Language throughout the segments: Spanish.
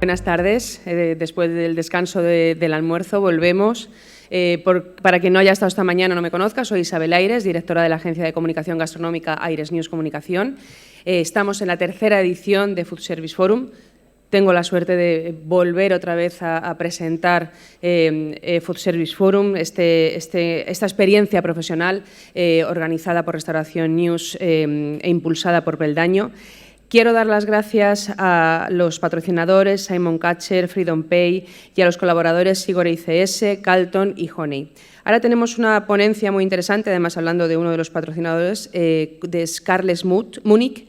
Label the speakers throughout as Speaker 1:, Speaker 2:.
Speaker 1: Buenas tardes. Después del descanso del almuerzo volvemos. Para quien no haya estado esta mañana o no me conozca, soy Isabel Aires, directora de la agencia de comunicación gastronómica Aires News Comunicación. Estamos en la tercera edición de Food Service Forum. Tengo la suerte de volver otra vez a presentar Food Service Forum, esta experiencia profesional organizada por Restauración News e impulsada por Peldaño. Quiero dar las gracias a los patrocinadores Simon Catcher, Freedom Pay y a los colaboradores Sigor ICS, Calton y Honey. Ahora tenemos una ponencia muy interesante, además hablando de uno de los patrocinadores, de Carles Múnich,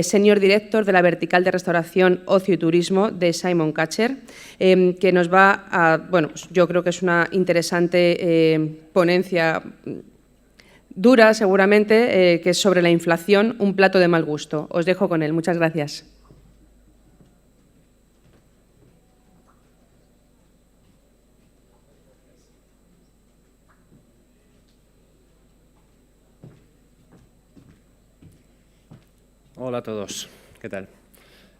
Speaker 1: Senior Director de la vertical de restauración, ocio y turismo de Simon Catcher, que nos va a, bueno, yo creo que es una interesante ponencia dura, seguramente, que es sobre la inflación, un plato de mal gusto. Os dejo con él. Muchas gracias.
Speaker 2: Hola a todos, ¿qué tal?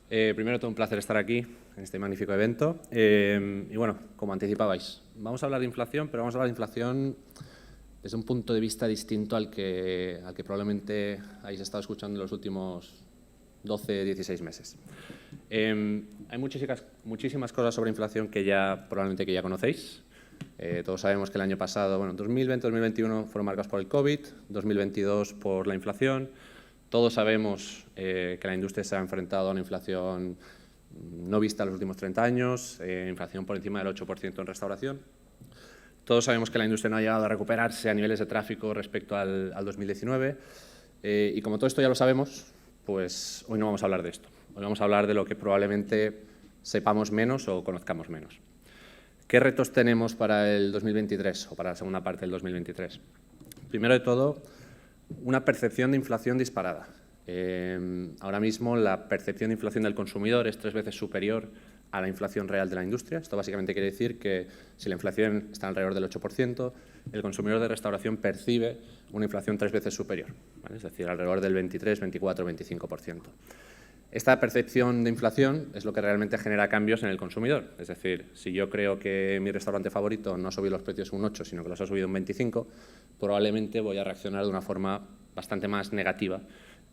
Speaker 2: Primero, todo un placer estar aquí en este magnífico evento. Y bueno, como anticipabais, vamos a hablar de inflación, pero vamos a hablar de inflación desde un punto de vista distinto al que probablemente hayáis estado escuchando en los últimos 12, 16 meses. Hay muchísimas cosas sobre inflación que probablemente ya conocéis. Todos sabemos que el año pasado, bueno, 2020, 2021 fueron marcados por el COVID, 2022 por la inflación. Todos sabemos que la industria se ha enfrentado a una inflación no vista en los últimos 30 años, inflación por encima del 8% en restauración. Todos sabemos que la industria no ha llegado a recuperarse a niveles de tráfico respecto al 2019. Y como todo esto ya lo sabemos, pues hoy no vamos a hablar de esto. Hoy vamos a hablar de lo que probablemente sepamos menos o conozcamos menos. ¿Qué retos tenemos para el 2023 o para la segunda parte del 2023? Primero de todo, una percepción de inflación disparada. Ahora mismo la percepción de inflación del consumidor es 3 veces superior a la inflación real de la industria. Esto básicamente quiere decir que si la inflación está alrededor del 8%, el consumidor de restauración percibe una inflación 3 veces superior, ¿vale? Es decir, alrededor del 23, 24, 25%. Esta percepción de inflación es lo que realmente genera cambios en el consumidor. Es decir, si yo creo que mi restaurante favorito no ha subido los precios un 8, sino que los ha subido un 25, probablemente voy a reaccionar de una forma bastante más negativa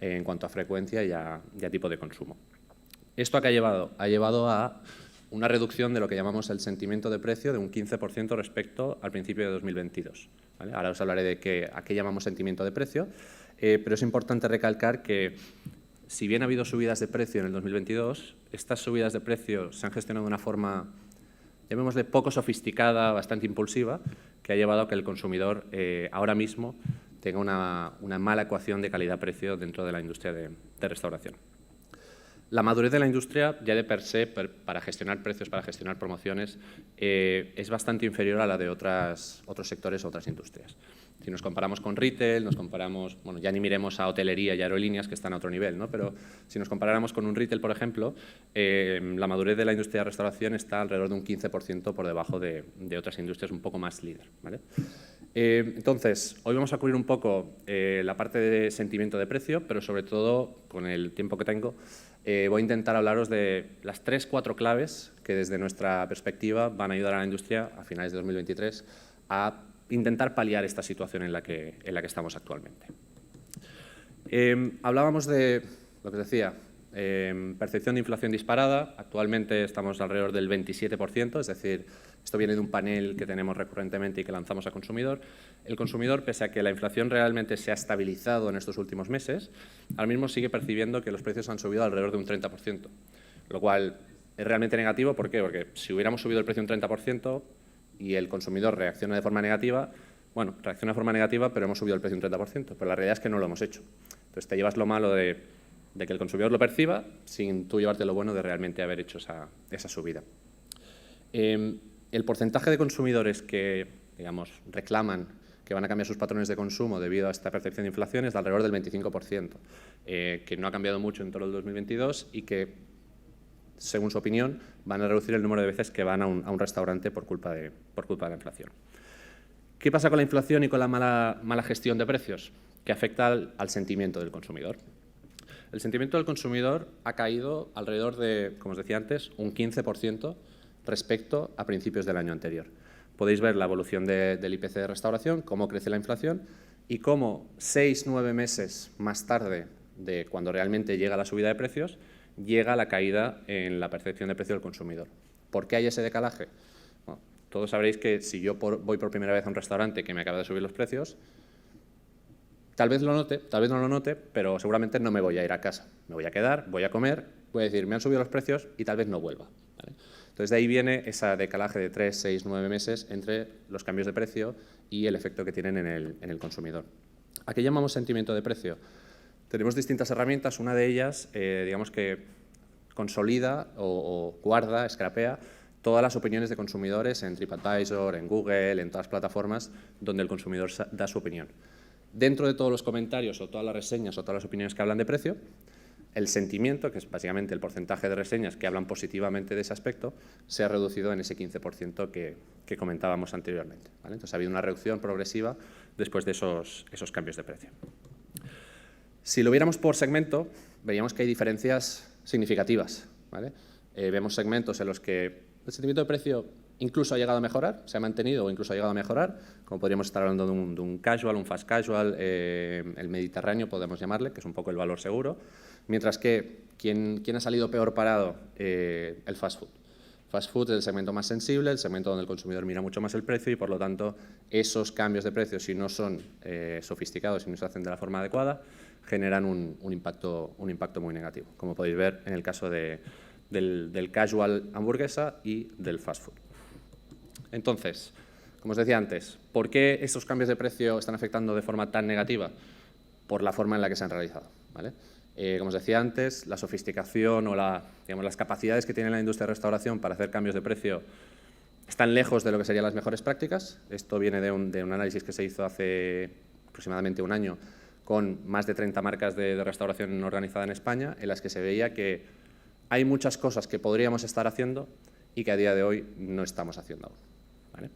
Speaker 2: en cuanto a frecuencia y a tipo de consumo. ¿Esto a qué ha llevado? Ha llevado a una reducción de lo que llamamos el sentimiento de precio de un 15% respecto al principio de 2022. ¿Vale? Ahora os hablaré de a qué llamamos sentimiento de precio, pero es importante recalcar que si bien ha habido subidas de precio en el 2022, estas subidas de precio se han gestionado de una forma, llamémosle, poco sofisticada, bastante impulsiva, que ha llevado a que el consumidor ahora mismo tenga una mala ecuación de calidad-precio dentro de la industria de restauración. La madurez de la industria, ya de per se, para gestionar precios, para gestionar promociones, es bastante inferior a la de otros sectores o otras industrias. Si nos comparamos con retail, nos comparamos, bueno, ya ni miremos a hotelería y aerolíneas que están a otro nivel, ¿no? Pero si nos comparáramos con un retail, por ejemplo, la madurez de la industria de restauración está alrededor de un 15% por debajo de otras industrias un poco más líder, ¿vale? Entonces, hoy vamos a cubrir un poco la parte de sentimiento de precio, pero sobre todo, con el tiempo que tengo, voy a intentar hablaros de las 3-4 claves que desde nuestra perspectiva van a ayudar a la industria a finales de 2023 a intentar paliar esta situación en la que estamos actualmente. Hablábamos de lo que os decía, percepción de inflación disparada. Actualmente estamos alrededor del 27%, es decir, esto viene de un panel que tenemos recurrentemente y que lanzamos a consumidor. El consumidor, pese a que la inflación realmente se ha estabilizado en estos últimos meses, ahora mismo sigue percibiendo que los precios han subido alrededor de un 30%, lo cual es realmente negativo. ¿Por qué? Porque si hubiéramos subido el precio un 30% y el consumidor reacciona de forma negativa, bueno, reacciona de forma negativa, pero hemos subido el precio un 30%, pero la realidad es que no lo hemos hecho. Entonces te llevas lo malo de que el consumidor lo perciba sin tú llevarte lo bueno de realmente haber hecho esa subida. El porcentaje de consumidores que, digamos, reclaman que van a cambiar sus patrones de consumo debido a esta percepción de inflación es de alrededor del 25%, que no ha cambiado mucho en todo el 2022 y que, según su opinión, van a reducir el número de veces que van a un restaurante por culpa de la inflación. ¿Qué pasa con la inflación y con la mala gestión de precios? Que afecta al sentimiento del consumidor. El sentimiento del consumidor ha caído alrededor de, como os decía antes, un 15% respecto a principios del año anterior. Podéis ver la evolución del IPC de restauración, cómo crece la inflación y cómo 6-9 meses más tarde de cuando realmente llega la subida de precios, llega la caída en la percepción de precio del consumidor. ¿Por qué hay ese decalaje? Bueno, todos sabréis que si yo voy por primera vez a un restaurante que me acaba de subir los precios, tal vez lo note, tal vez no lo note, pero seguramente no me voy a ir a casa. Me voy a quedar, voy a comer, voy a decir, me han subido los precios y tal vez no vuelva, ¿vale? Entonces, de ahí viene ese decalaje de 3, 6, 9 meses entre los cambios de precio y el efecto que tienen en el consumidor. ¿A qué llamamos sentimiento de precio? Tenemos distintas herramientas. Una de ellas, digamos que consolida o guarda, scrapea todas las opiniones de consumidores en TripAdvisor, en Google, en todas las plataformas donde el consumidor da su opinión. Dentro de todos los comentarios o todas las reseñas o todas las opiniones que hablan de precio, el sentimiento, que es básicamente el porcentaje de reseñas que hablan positivamente de ese aspecto, se ha reducido en ese 15% que comentábamos anteriormente, ¿vale? Entonces, ha habido una reducción progresiva después de esos cambios de precio. Si lo viéramos por segmento, veríamos que hay diferencias significativas, ¿vale? Vemos segmentos en los que el sentimiento de precio incluso ha llegado a mejorar, se ha mantenido o incluso ha llegado a mejorar, como podríamos estar hablando de un casual, un fast casual, el mediterráneo podemos llamarle, que es un poco el valor seguro, mientras que ¿quién ha salido peor parado? El fast food. Fast food es el segmento más sensible, el segmento donde el consumidor mira mucho más el precio y, por lo tanto, esos cambios de precio, si no son sofisticados y no se hacen de la forma adecuada, generan un impacto muy negativo, como podéis ver en el caso del casual hamburguesa y del fast food. Entonces, como os decía antes, ¿por qué esos cambios de precio están afectando de forma tan negativa? Por la forma en la que se han realizado, ¿vale? Como os decía antes, la sofisticación o las capacidades que tiene la industria de restauración para hacer cambios de precio están lejos de lo que serían las mejores prácticas. Esto viene de un análisis que se hizo hace aproximadamente un año con más de 30 marcas de restauración organizada en España, en las que se veía que hay muchas cosas que podríamos estar haciendo y que a día de hoy no estamos haciendo aún, ¿vale?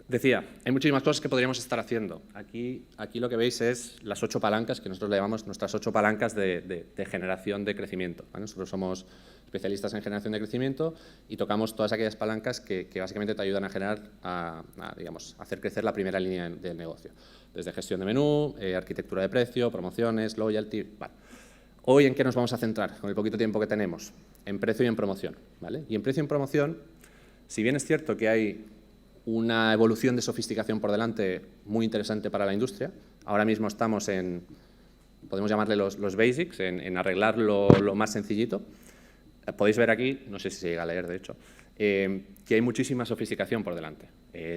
Speaker 2: Decía, hay muchísimas cosas que podríamos estar haciendo. Aquí lo que veis es las 8 palancas que nosotros le llamamos nuestras 8 palancas de generación de crecimiento, ¿vale? Nosotros somos especialistas en generación de crecimiento y tocamos todas aquellas palancas que básicamente te ayudan a generar, digamos, hacer crecer la primera línea del negocio. Desde gestión de menú, arquitectura de precio, promociones, loyalty, vale. Hoy, ¿en qué nos vamos a centrar con el poquito tiempo que tenemos? En precio y en promoción, ¿vale? Y en precio y en promoción, si bien es cierto que hay una evolución de sofisticación por delante muy interesante para la industria, ahora mismo estamos en, podemos llamarle los basics, en arreglar lo más sencillito. Podéis ver aquí, no sé si se llega a leer de hecho, que hay muchísima sofisticación por delante.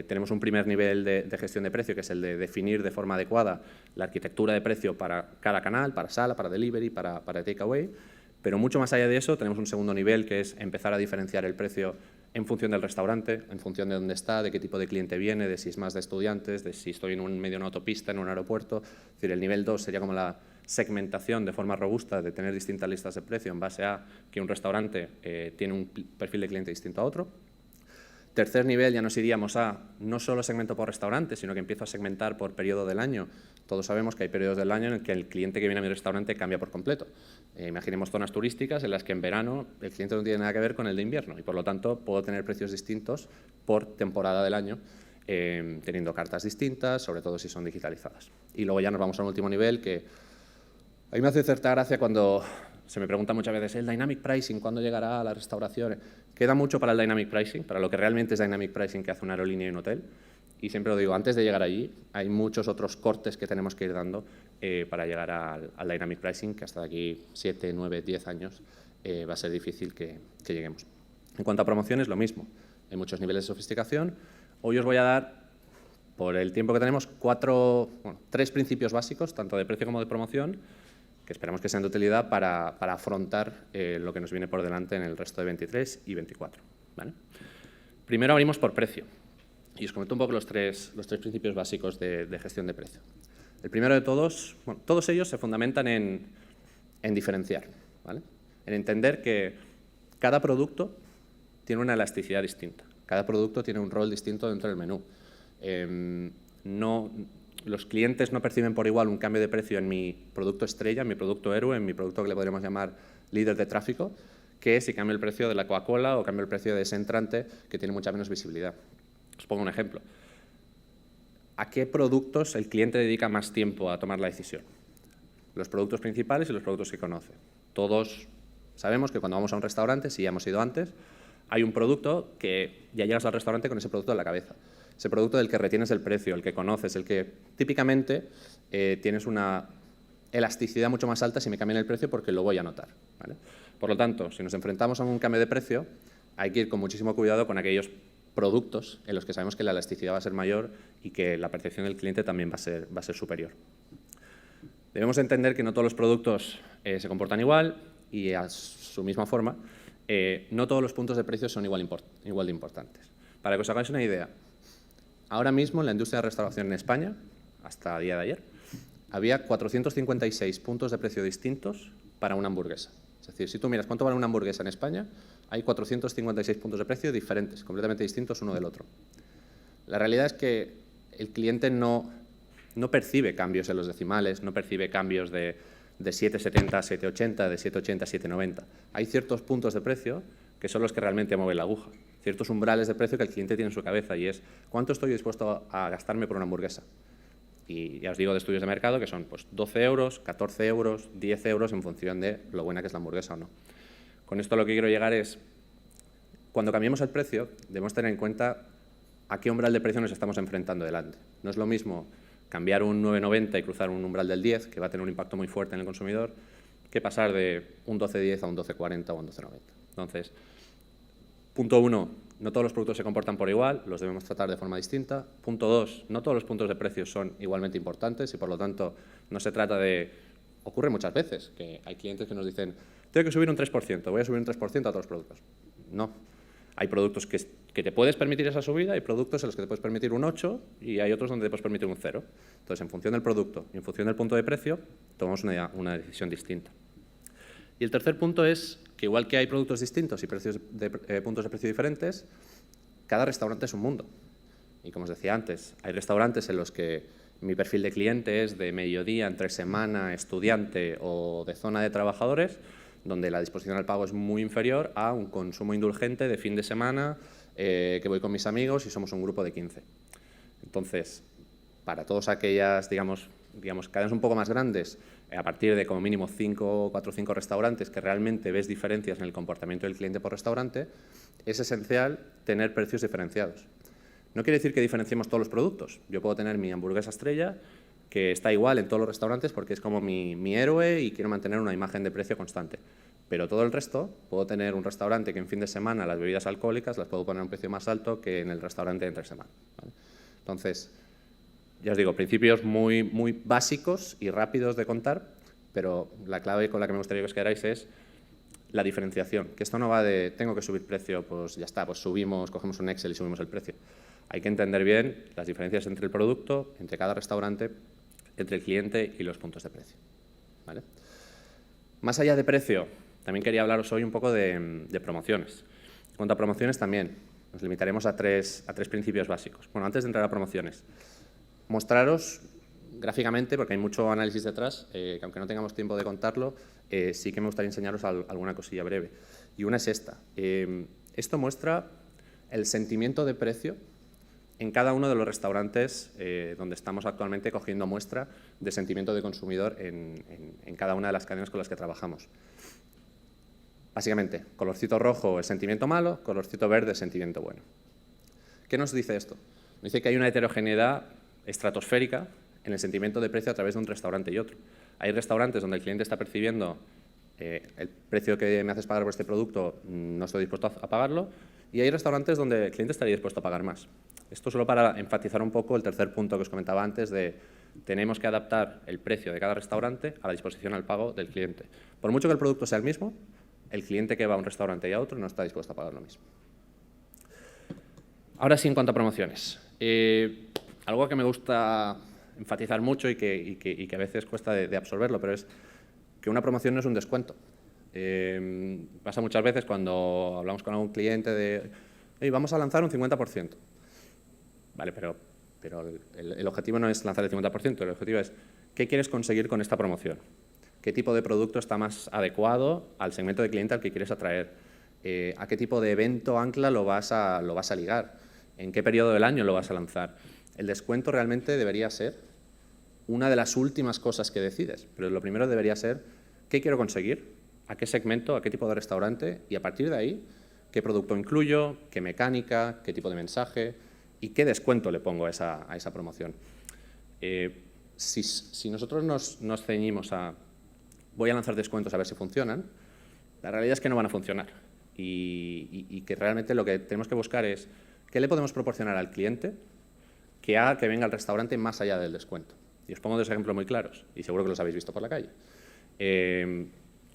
Speaker 2: Tenemos un primer nivel de gestión de precio, que es el de definir de forma adecuada la arquitectura de precio para cada canal, para sala, para delivery, para takeaway, pero mucho más allá de eso tenemos un segundo nivel, que es empezar a diferenciar el precio en función del restaurante, en función de dónde está, de qué tipo de cliente viene, de si es más de estudiantes, de si estoy en un medio de una autopista, en un aeropuerto. Es decir, el nivel 2 sería como la segmentación de forma robusta de tener distintas listas de precio en base a que un restaurante tiene un perfil de cliente distinto a otro. Tercer nivel, ya nos iríamos a no solo segmento por restaurante, sino que empiezo a segmentar por periodo del año. Todos sabemos que hay periodos del año en el que el cliente que viene a mi restaurante cambia por completo. Imaginemos zonas turísticas en las que en verano el cliente no tiene nada que ver con el de invierno y, por lo tanto, puedo tener precios distintos por temporada del año, teniendo cartas distintas, sobre todo si son digitalizadas. Y luego ya nos vamos a un último nivel que a mí me hace cierta gracia cuando se me pregunta muchas veces, ¿el dynamic pricing cuándo llegará a las restauraciones? Queda mucho para el dynamic pricing, para lo que realmente es dynamic pricing que hace una aerolínea y un hotel. Y siempre lo digo, antes de llegar allí, hay muchos otros cortes que tenemos que ir dando para llegar al dynamic pricing, que hasta de aquí 7, 9, 10 años va a ser difícil que lleguemos. En cuanto a promociones, lo mismo. Hay muchos niveles de sofisticación. Hoy os voy a dar, por el tiempo que tenemos, 3 principios básicos, tanto de precio como de promoción, que esperamos que sean de utilidad para afrontar lo que nos viene por delante en el resto de 23 y 24. ¿Vale? Primero abrimos por precio. Y os comento un poco los tres principios básicos de gestión de precio. El primero de todos, todos ellos se fundamentan en diferenciar, ¿vale? En entender que cada producto tiene una elasticidad distinta, cada producto tiene un rol distinto dentro del menú. los clientes no perciben por igual un cambio de precio en mi producto estrella, en mi producto héroe, en mi producto que le podríamos llamar líder de tráfico, que si cambio el precio de la Coca-Cola o cambio el precio de ese entrante que tiene mucha menos visibilidad. Os pongo un ejemplo. ¿A qué productos el cliente dedica más tiempo a tomar la decisión? Los productos principales y los productos que conoce. Todos sabemos que cuando vamos a un restaurante, si ya hemos ido antes, hay un producto que ya llegas al restaurante con ese producto en la cabeza. Ese producto del que retienes el precio, el que conoces, el que típicamente tienes una elasticidad mucho más alta si me cambian el precio porque lo voy a notar, ¿vale? Por lo tanto, si nos enfrentamos a un cambio de precio, hay que ir con muchísimo cuidado con aquellos productos en los que sabemos que la elasticidad va a ser mayor y que la percepción del cliente también va a ser superior. Debemos entender que no todos los productos se comportan igual y a su misma forma, no todos los puntos de precio son igual de importantes. Para que os hagáis una idea, ahora mismo en la industria de restauración en España, hasta el día de ayer, había 456 puntos de precio distintos para una hamburguesa. Es decir, si tú miras cuánto vale una hamburguesa en España, hay 456 puntos de precio diferentes, completamente distintos uno del otro. La realidad es que el cliente no percibe cambios en los decimales, no percibe cambios de 7,70 a 7,80, de 7,80 a 7,90. Hay ciertos puntos de precio que son los que realmente mueven la aguja, ciertos umbrales de precio que el cliente tiene en su cabeza y es ¿cuánto estoy dispuesto a gastarme por una hamburguesa? Y ya os digo de estudios de mercado que son pues, 12 euros, 14 euros, 10 euros en función de lo buena que es la hamburguesa o no. Con esto lo que quiero llegar es, cuando cambiemos el precio, debemos tener en cuenta a qué umbral de precio nos estamos enfrentando delante. No es lo mismo cambiar un 9,90 y cruzar un umbral del 10, que va a tener un impacto muy fuerte en el consumidor, que pasar de un 12,10 a un 12,40 o un 12,90. Entonces, punto 1, no todos los productos se comportan por igual, los debemos tratar de forma distinta. Punto 2, no todos los puntos de precio son igualmente importantes y, por lo tanto, no se trata de... Ocurre muchas veces que hay clientes que nos dicen tengo que subir un 3%, voy a subir un 3% a todos los productos. No. Hay productos que te puedes permitir esa subida, hay productos en los que te puedes permitir un 8 y hay otros donde te puedes permitir un 0. Entonces, en función del producto y en función del punto de precio, tomamos una decisión distinta. Y el tercer punto es que igual que hay productos distintos y puntos de precio diferentes, cada restaurante es un mundo. Y como os decía antes, hay restaurantes en los que mi perfil de cliente es de mediodía, entre semana, estudiante o de zona de trabajadores, donde la disposición al pago es muy inferior a un consumo indulgente de fin de semana, que voy con mis amigos y somos un grupo de 15. Entonces, para todas aquellas, digamos cadenas un poco más grandes, a partir de como mínimo 4 o 5 restaurantes que realmente ves diferencias en el comportamiento del cliente por restaurante, es esencial tener precios diferenciados. No quiere decir que diferenciemos todos los productos. Yo puedo tener mi hamburguesa estrella, que está igual en todos los restaurantes porque es como mi héroe y quiero mantener una imagen de precio constante. Pero todo el resto, puedo tener un restaurante que en fin de semana las bebidas alcohólicas las puedo poner a un precio más alto que en el restaurante de entre semana, ¿vale? Entonces, ya os digo, principios muy, muy básicos y rápidos de contar, pero la clave con la que me gustaría que os quedarais es la diferenciación. Que esto no va de tengo que subir precio, pues ya está, pues subimos, cogemos un Excel y subimos el precio. Hay que entender bien las diferencias entre el producto, entre cada restaurante, entre el cliente y los puntos de precio, ¿vale? Más allá de precio, también quería hablaros hoy un poco de promociones. En cuanto a promociones también, nos limitaremos a tres principios básicos. Bueno, antes de entrar a promociones, mostraros gráficamente, porque hay mucho análisis detrás, que aunque no tengamos tiempo de contarlo, sí que me gustaría enseñaros alguna cosilla breve. Y una es esta. Esto muestra el sentimiento de precio en cada uno de los restaurantes donde estamos actualmente cogiendo muestra de sentimiento de consumidor en cada una de las cadenas con las que trabajamos. Básicamente, colorcito rojo es sentimiento malo, colorcito verde es sentimiento bueno. ¿Qué nos dice esto? Nos dice que hay una heterogeneidad estratosférica en el sentimiento de precio a través de un restaurante y otro. Hay restaurantes donde el cliente está percibiendo el precio que me haces pagar por este producto, no estoy dispuesto a pagarlo, y hay restaurantes donde el cliente estaría dispuesto a pagar más. Esto solo para enfatizar un poco el tercer punto que os comentaba antes de tenemos que adaptar el precio de cada restaurante a la disposición al pago del cliente. Por mucho que el producto sea el mismo, el cliente que va a un restaurante y a otro no está dispuesto a pagar lo mismo. Ahora sí, en cuanto a promociones. Algo que me gusta enfatizar mucho y que a veces cuesta de absorberlo, pero es que una promoción no es un descuento. Pasa muchas veces cuando hablamos con algún cliente de «Hey, vamos a lanzar un 50%». Vale, pero pero el objetivo no es lanzar el 50%, el objetivo es ¿qué quieres conseguir con esta promoción? ¿Qué tipo de producto está más adecuado al segmento de cliente al que quieres atraer? ¿A qué tipo de evento ancla lo vas a ligar? ¿En qué periodo del año lo vas a lanzar? El descuento realmente debería ser una de las últimas cosas que decides, pero lo primero debería ser ¿qué quiero conseguir? ¿A qué segmento? ¿A qué tipo de restaurante? Y a partir de ahí, ¿qué producto incluyo? ¿Qué mecánica? ¿Qué tipo de mensaje? ¿Y qué descuento le pongo a esa promoción? Si nosotros nos ceñimos a voy a lanzar descuentos a ver si funcionan, la realidad es que no van a funcionar y que realmente lo que tenemos que buscar es qué le podemos proporcionar al cliente que haga que venga al restaurante más allá del descuento. Y os pongo dos ejemplos muy claros, y seguro que los habéis visto por la calle.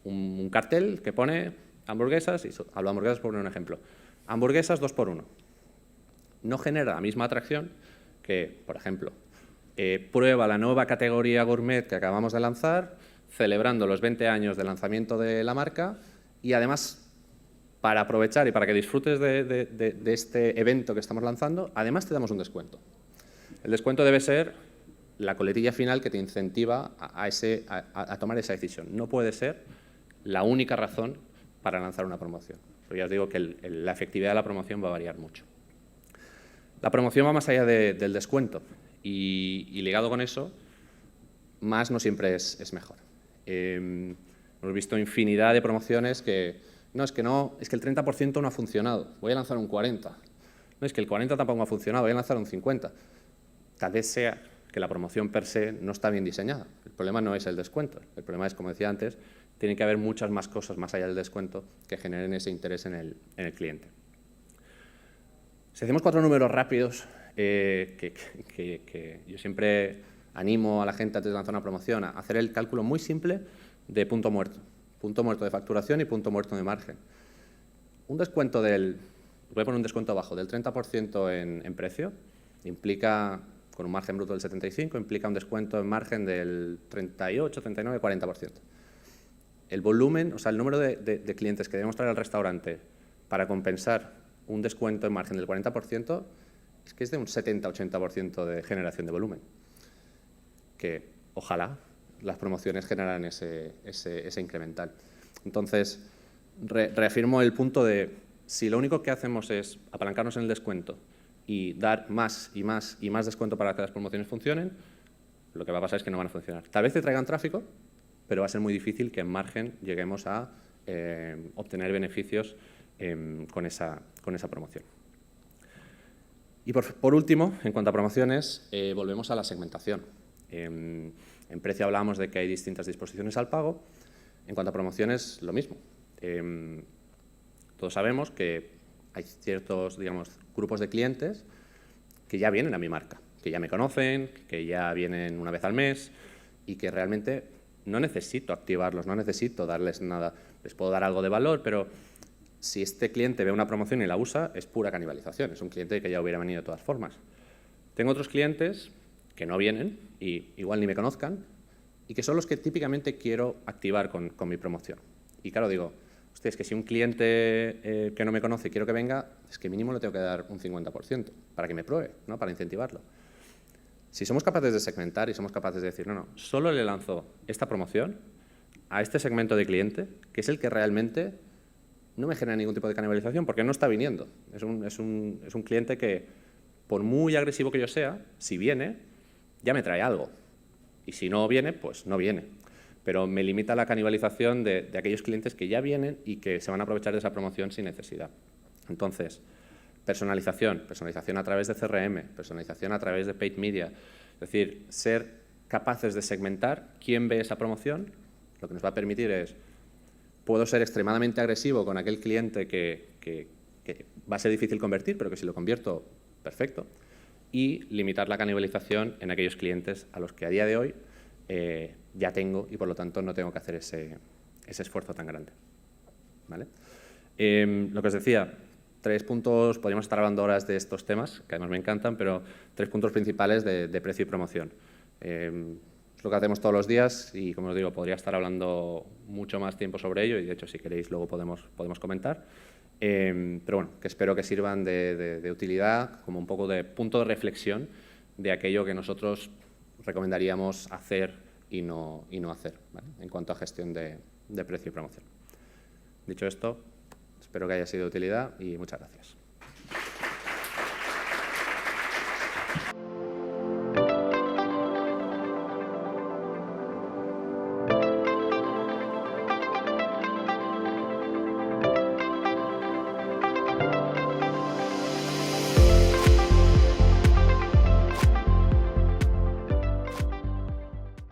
Speaker 2: Un cartel que pone hamburguesas, y hablo de hamburguesas por poner un ejemplo, hamburguesas 2x1. No genera la misma atracción que, por ejemplo, prueba la nueva categoría gourmet que acabamos de lanzar, celebrando los 20 años de lanzamiento de la marca y además, para aprovechar y para que disfrutes de este evento que estamos lanzando, además te damos un descuento. El descuento debe ser la coletilla final que te incentiva a tomar esa decisión. No puede ser la única razón para lanzar una promoción. Pero ya os digo que la efectividad de la promoción va a variar mucho. La promoción va más allá del descuento y ligado con eso, más no siempre es mejor. Hemos visto infinidad de promociones que es que el 30% no ha funcionado, voy a lanzar un 40%. No, es que el 40% tampoco ha funcionado, voy a lanzar un 50%. Tal vez sea que la promoción per se no está bien diseñada. El problema no es el descuento, el problema es, como decía antes, tiene que haber muchas más cosas más allá del descuento que generen ese interés en el cliente. Si hacemos 4 números rápidos, que yo siempre animo a la gente antes de lanzar una promoción a hacer el cálculo muy simple de punto muerto de facturación y punto muerto de margen. Un descuento voy a poner un descuento bajo, del 30% en precio, implica, con un margen bruto del 75%, implica un descuento en margen del 38, 39, 40%. El volumen, o sea, el número de clientes que debemos traer al restaurante para compensar un descuento en margen del 40% es que es de un 70-80% de generación de volumen. Que ojalá las promociones generaran ese incremental. Entonces, reafirmo el punto de si lo único que hacemos es apalancarnos en el descuento y dar más y más y más descuento para que las promociones funcionen, lo que va a pasar es que no van a funcionar. Tal vez te traigan tráfico, pero va a ser muy difícil que en margen lleguemos a obtener beneficios con esa promoción. Y por último, en cuanto a promociones, volvemos a la segmentación. En precio hablábamos de que hay distintas disposiciones al pago. En cuanto a promociones, lo mismo. Todos sabemos que hay ciertos, grupos de clientes que ya vienen a mi marca, que ya me conocen, que ya vienen una vez al mes y que realmente no necesito activarlos, no necesito darles nada. Les puedo dar algo de valor, pero si este cliente ve una promoción y la usa, es pura canibalización. Es un cliente que ya hubiera venido de todas formas. Tengo otros clientes que no vienen y igual ni me conozcan y que son los que típicamente quiero activar con mi promoción. Y claro, digo, hostia, es que si un cliente que no me conoce quiero que venga, es que mínimo le tengo que dar un 50% para que me pruebe, ¿no? Para incentivarlo. Si somos capaces de segmentar y somos capaces de decir, no, solo le lanzo esta promoción a este segmento de cliente, que es el que realmente no me genera ningún tipo de canibalización, porque no está viniendo. Es un cliente que, por muy agresivo que yo sea, si viene, ya me trae algo. Y si no viene, pues no viene. Pero me limita la canibalización de aquellos clientes que ya vienen y que se van a aprovechar de esa promoción sin necesidad. Entonces, personalización a través de CRM, personalización a través de paid media. Es decir, ser capaces de segmentar quién ve esa promoción, lo que nos va a permitir es, puedo ser extremadamente agresivo con aquel cliente que va a ser difícil convertir, pero que si lo convierto, perfecto. Y limitar la canibalización en aquellos clientes a los que a día de hoy ya tengo y por lo tanto no tengo que hacer ese esfuerzo tan grande. ¿Vale? Lo que os decía, 3 puntos, podríamos estar hablando horas de estos temas, que además me encantan, pero 3 puntos principales de precio y promoción. Es lo que hacemos todos los días y, como os digo, podría estar hablando mucho más tiempo sobre ello y, de hecho, si queréis, luego podemos comentar. Pero bueno, que espero que sirvan de utilidad como un poco de punto de reflexión de aquello que nosotros recomendaríamos hacer y no hacer, ¿vale?, en cuanto a gestión de precio y promoción. Dicho esto, espero que haya sido de utilidad y muchas gracias.